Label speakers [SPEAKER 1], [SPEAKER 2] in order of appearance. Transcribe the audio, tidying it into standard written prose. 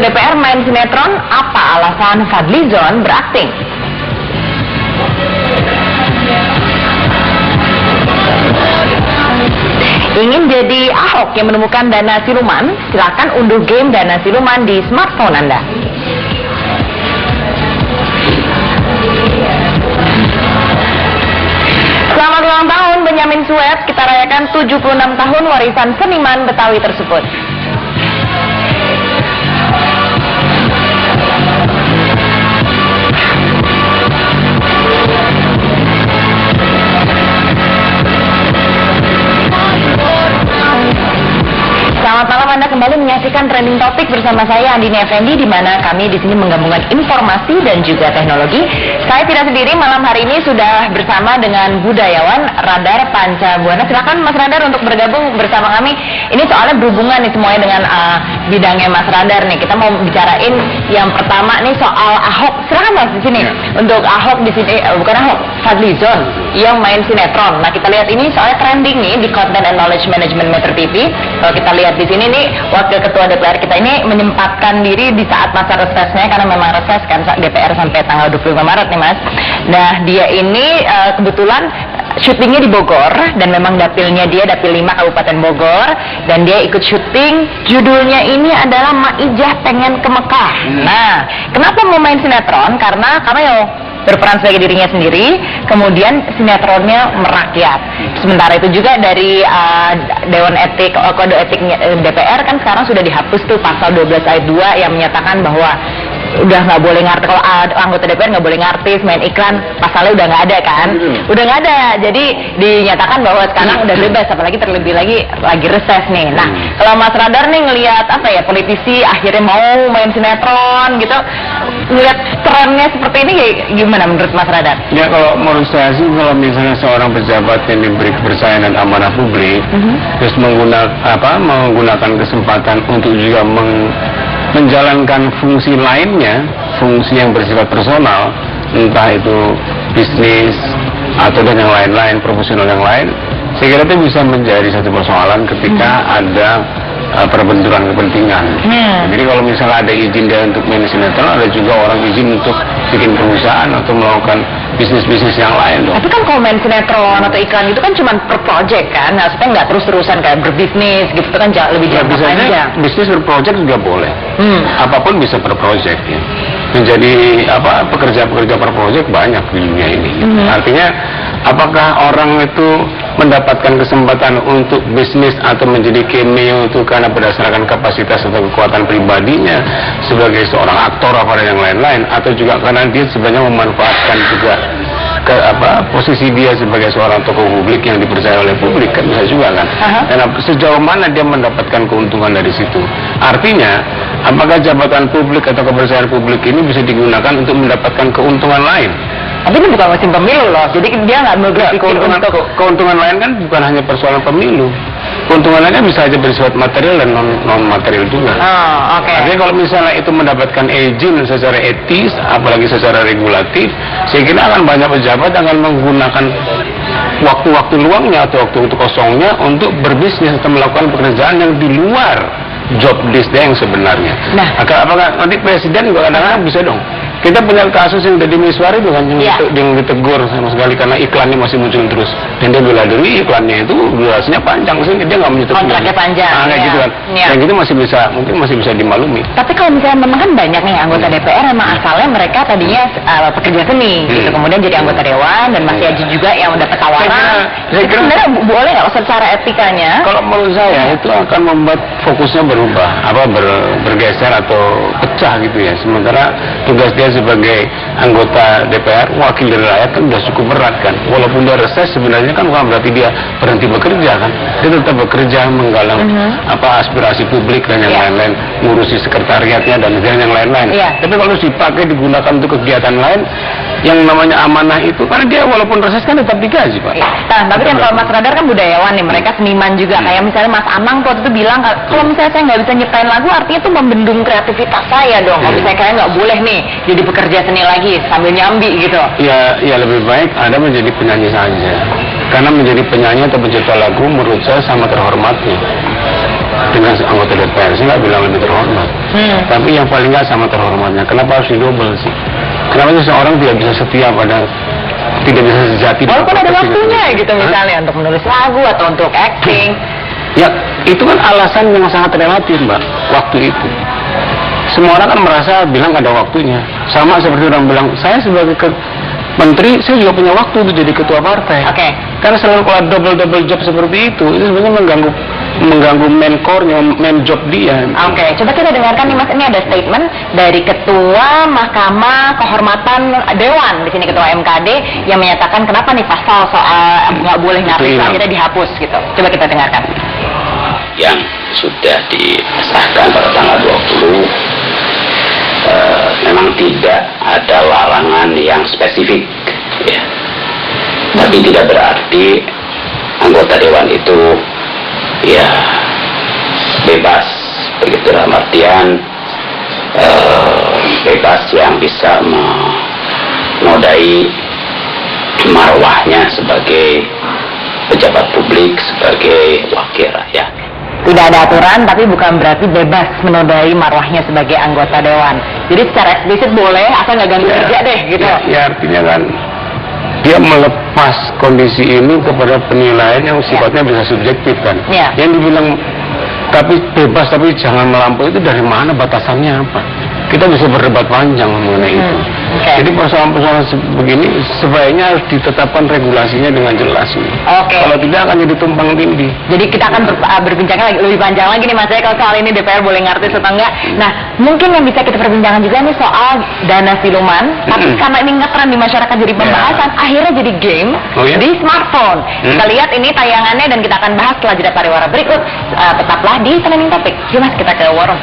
[SPEAKER 1] DPR main sinetron, apa alasan Fadlizon berakting? Ingin jadi Ahok yang menemukan dana siluman? Silakan unduh game dana siluman di smartphone Anda. Selamat ulang tahun Benyamin Sueb, kita rayakan 76 tahun warisan seniman Betawi tersebut. Selamat malam, Anda kembali menyaksikan Trending Topic bersama saya Andini Effendi, di mana kami di sini menggabungkan informasi dan juga teknologi. Saya tidak sendiri, malam hari ini sudah bersama dengan budayawan Radar Pancabuana. Silakan Mas Radar untuk bergabung bersama kami. Ini soalnya berhubungan nih semuanya dengan bidangnya Mas Radar nih. Kita mau bicarain yang pertama nih soal Ahok. Silakan Mas di sini. Untuk Ahok di sini bukan Ahok, Fadlizon yang main sinetron. Nah, kita lihat ini soalnya trending nih di Content and Knowledge Management Metro TV. Kalau kita lihat di sini nih, Wakil Ketua DPR kita ini menyempatkan diri di saat masa resesnya, karena memang reses kan DPR sampai tanggal 25 Maret nih Mas. Nah, dia ini kebetulan syutingnya di Bogor, dan memang dapilnya dia dapil 5 Kabupaten Bogor, dan dia ikut syuting. Judulnya ini adalah Maijah Pengen ke Mekah. Nah, kenapa mau main sinetron? Karena cameo, berperan sebagai dirinya sendiri, kemudian sinetronnya merakyat. Sementara itu juga dari Dewan Etik, Kode Etiknya DPR kan sekarang sudah dihapus tuh pasal 12 ayat 2 yang menyatakan bahwa udah nggak boleh ngartis, kalau anggota DPR nggak boleh ngartis, main iklan, pasalnya udah nggak ada kan, udah nggak ada. Jadi dinyatakan bahwa sekarang udah bebas, apalagi terlebih lagi reses nih. Nah, kalau Mas Radar nih ngelihat apa ya, politisi akhirnya mau main sinetron gitu, ngelihat trennya seperti ini gimana menurut Mas Radar?
[SPEAKER 2] Ya, kalau menurut saya sih, kalau misalnya seorang pejabat yang diberi kepercayaan dan amanah publik, terus menggunakan kesempatan untuk juga menjalankan fungsi lainnya, fungsi yang bersifat personal, entah itu bisnis atau dan yang lain-lain, profesional yang lain, saya kira itu bisa menjadi satu persoalan ketika ada perbenturan kepentingan. Jadi kalau misalnya ada izin dia untuk main sinetron, ada juga orang izin untuk bikin perusahaan atau melakukan bisnis-bisnis yang lain dong.
[SPEAKER 1] Tapi kan kalau main sinetron atau iklan itu kan cuma per project kan, maksudnya nggak terus-terusan kayak berbisnis gitu, itu kan lebih jangka panjang.
[SPEAKER 2] Bisnis per project juga boleh. Apapun bisa per project ya. Menjadi pekerja-pekerja per project banyak di dunia ini. Artinya apakah orang itu mendapatkan kesempatan untuk bisnis atau menjadi cameo itu karena berdasarkan kapasitas atau kekuatan pribadinya sebagai seorang aktor dan yang lain-lain, atau juga karena dia sebenarnya memanfaatkan juga posisi dia sebagai seorang tokoh publik yang dipercaya oleh publik, kan bisa juga kan. Dan sejauh mana dia mendapatkan keuntungan dari situ. Artinya apakah jabatan publik atau kepercayaan publik ini bisa digunakan untuk mendapatkan keuntungan lain?
[SPEAKER 1] Tapi ini bukan musim pemilu loh, jadi dia nggak berpikir untuk
[SPEAKER 2] keuntungan lain kan bukan hanya persoalan pemilu. Keuntungan lainnya bisa aja bersifat material dan non material juga. Artinya kalau misalnya itu mendapatkan izin secara etis, apalagi secara regulatif, saya kira akan banyak pejabat akan menggunakan waktu-waktu luangnya atau waktu kosongnya untuk berbisnis atau melakukan pekerjaan yang di luar job desk dia yang sebenarnya. Nah, apakah nanti presiden juga kadang-kadang bisa dong? Kita punya kasus yang dari Miswar itu kan, yang ditegur sama sekali karena iklannya masih muncul terus, dan dia bela diri iklannya itu durasinya panjang sih, dia nggak menyetujui.
[SPEAKER 1] Kontraknya panjang.
[SPEAKER 2] Kayak gitu kan. Yang itu mungkin masih bisa dimaklumi.
[SPEAKER 1] Tapi kalau misalnya memang kan banyak nih anggota DPR memang asalnya mereka tadinya pekerja seni, gitu, kemudian jadi anggota dewan, dan masih aja juga yang dapat tawaran. Saya kira sebenarnya boleh nggak secara etikanya?
[SPEAKER 2] Kalau menurut saya itu akan membuat fokusnya berubah, bergeser atau pecah gitu ya. Sementara tugas dia sebagai anggota DPR, wakil dari rakyat, kan sudah cukup berat kan. Walaupun dia reses, sebenarnya kan bukan berarti dia berhenti bekerja kan. Dia tetap bekerja menggalang aspirasi publik dan yang lain-lain, ngurusi sekretariatnya dan yang lain-lain. Tapi kalau dipakai digunakan untuk kegiatan lain, yang namanya amanah itu, karena dia walaupun reses kan tetap digaji Pak.
[SPEAKER 1] Nah, tapi kan kalau Mas Radar kan budayawan nih, mereka seniman juga. Kayak misalnya Mas Anang waktu itu bilang, kalau misalnya saya nggak bisa nyiptain lagu, artinya itu membendung kreativitas saya dong. Kalau misalnya kalian nggak boleh nih jadi bekerja seni lagi sambil nyambi gitu.
[SPEAKER 2] Ya lebih baik Anda menjadi penyanyi saja. Karena menjadi penyanyi atau pencipta lagu menurut saya sama terhormatnya dengan bukan anggota DPR, saya nggak bilang lebih terhormat. Tapi yang paling nggak sama terhormatnya. Kenapa harus didobel sih? Kenapa seseorang tidak bisa setia pada, tidak bisa sejati?
[SPEAKER 1] Walaupun ada waktunya gitu misalnya untuk menulis lagu atau untuk acting.
[SPEAKER 2] Ya, itu kan alasan yang sangat relatif, Mbak. Waktu itu. Semua orang kan merasa bilang ada waktunya. Sama seperti orang bilang, saya sebagai menteri, saya juga punya waktu untuk jadi ketua partai.
[SPEAKER 1] Oke.
[SPEAKER 2] Karena selalu kalau double job seperti itu sebenarnya mengganggu main core-nya, main job dia.
[SPEAKER 1] Oke, coba kita dengarkan nih Mas, ini ada statement dari Ketua Mahkamah Kehormatan Dewan, di sini Ketua MKD, yang menyatakan kenapa nih pasal soal nggak boleh ngartis akhirnya dihapus gitu. Coba kita dengarkan.
[SPEAKER 3] Yang sudah disahkan pada tanggal 20, memang tidak ada larangan yang spesifik, ya. Tapi tidak berarti anggota dewan itu ya bebas, begitu dalam artian bebas yang bisa menodai marwahnya sebagai pejabat publik, sebagai wakil rakyat.
[SPEAKER 1] Tidak ada aturan, tapi bukan berarti bebas menodai marwahnya sebagai anggota dewan. Jadi secara eksplisit boleh, asal nggak ganggu kerja deh, gitu.
[SPEAKER 2] Ya, artinya kan dia melepas kondisi ini kepada penilaian yang sifatnya bisa subjektif kan. Yang dibilang tapi bebas tapi jangan melampaui, itu dari mana batasannya apa? Kita bisa berdebat panjang mengenai itu. Jadi persoalan-persoalan begini sebaiknya harus ditetapkan regulasinya dengan jelas. Kalau tidak akan jadi tumpang tindih.
[SPEAKER 1] Jadi kita akan berbincang lebih panjang lagi nih Mas, kalau soal ini DPR boleh ngartis atau enggak. Nah, mungkin yang bisa kita perbincangkan juga nih soal dana siluman, tapi karena ini ngetren di masyarakat jadi pembahasan, akhirnya jadi game di smartphone. Kita lihat ini tayangannya dan kita akan bahas setelah jeda pariwara berikut. Tetaplah di Trending Topic. Yuk Mas, kita ke warung.